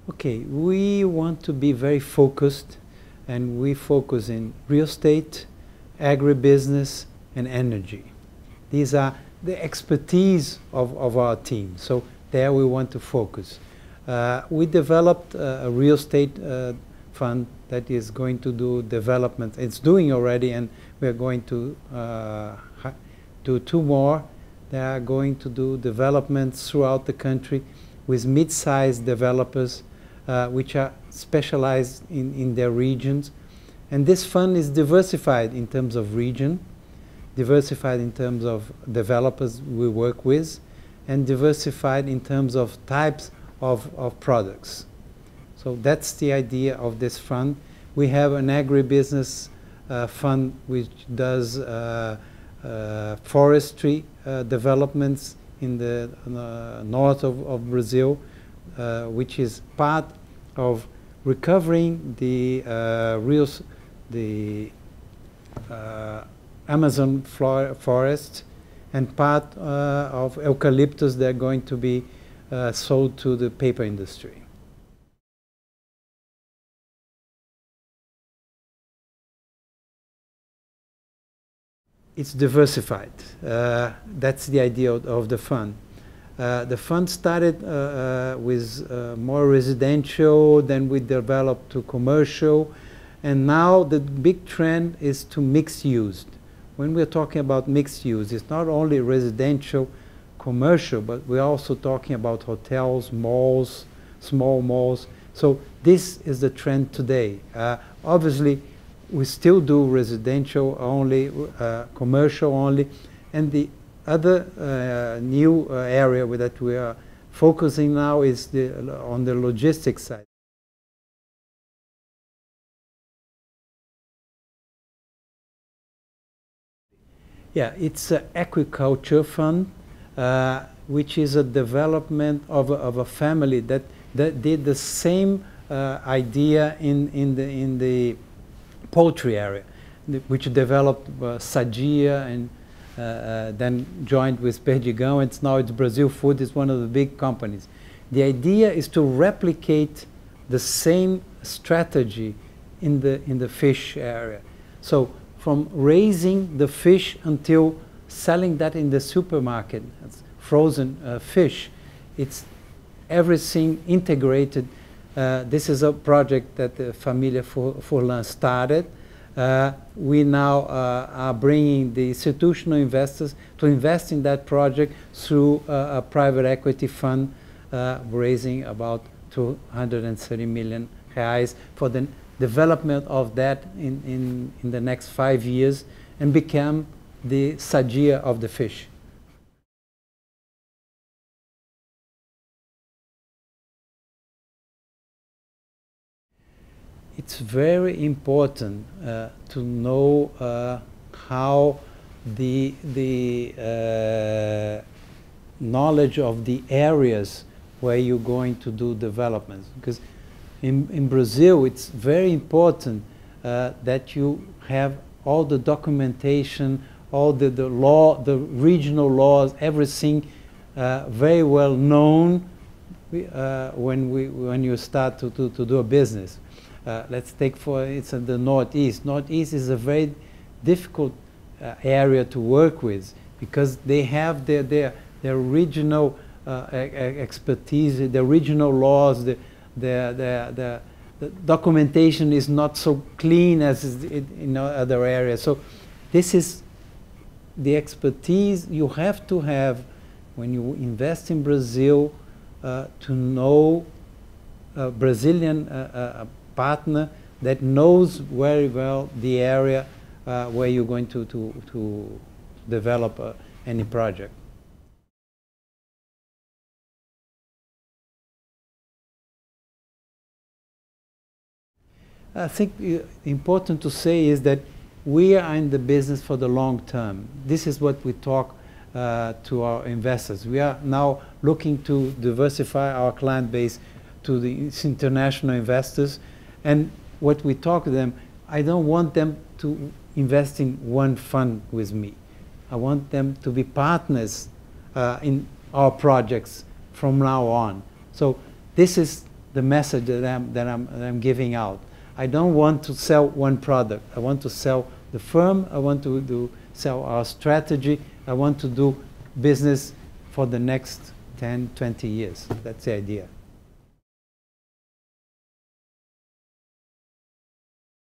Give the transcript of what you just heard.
Okay, we want to be very focused, and we focus in real estate, agribusiness, and energy. These are the expertise of our team, so there we want to focus. We developed a real estate fund that is going to do development. It's doing already, and we're going to do two more. They are going to do developments throughout the country with mid-sized developers which are specialized in their regions. And this fund is diversified in terms of region, diversified in terms of developers we work with, and diversified in terms of types of products. So that's the idea of this fund. We have an agribusiness fund which does forestry developments in the north of Brazil, which is part of recovering the Amazon forest, and part of eucalyptus that are going to be sold to the paper industry. It's diversified. That's the idea of the fund. The fund started with more residential, then we developed to commercial, and now the big trend is to mixed use. When we're talking about mixed use, it's not only residential, commercial, but we're also talking about hotels, malls, small malls. So this is the trend today. Obviously, we still do residential only, commercial only, and the other new area that we are focusing now is on the logistics side. Yeah, it's an agriculture fund, which is a development of a family that did the same idea in the poultry area, which developed Sadia and then joined with Perdigão, and now it's Brazil Food. It's one of the big companies. The idea is to replicate the same strategy in the fish area. So from raising the fish until selling that in the supermarket, it's frozen fish, it's everything integrated. This is a project that the Família Furlan started. We now are bringing the institutional investors to invest in that project through a private equity fund, raising about 230 million reais for the development of that in the next 5 years, and become the Sadia of the fish. It's very important to know how the knowledge of the areas where you're going to do developments. Because in Brazil, it's very important that you have all the documentation, all the law, the regional laws, everything very well known when you start to do a business. Let's take for instance the Northeast. Northeast is a very difficult area to work with because they have their regional expertise, the regional laws, the documentation is not so clean as in other areas. So this is the expertise you have to have when you invest in Brazil, to know a Brazilian partner that knows very well the area where you're going to develop any project. I think important to say is that we are in the business for the long term. This is what we talk to our investors. We are now looking to diversify our client base to the international investors. And what we talk to them, I don't want them to invest in one fund with me. I want them to be partners in our projects from now on. So this is the message that I'm giving out. I don't want to sell one product. I want to sell the firm. I want to sell our strategy. I want to do business for the next 10, 20 years. That's the idea.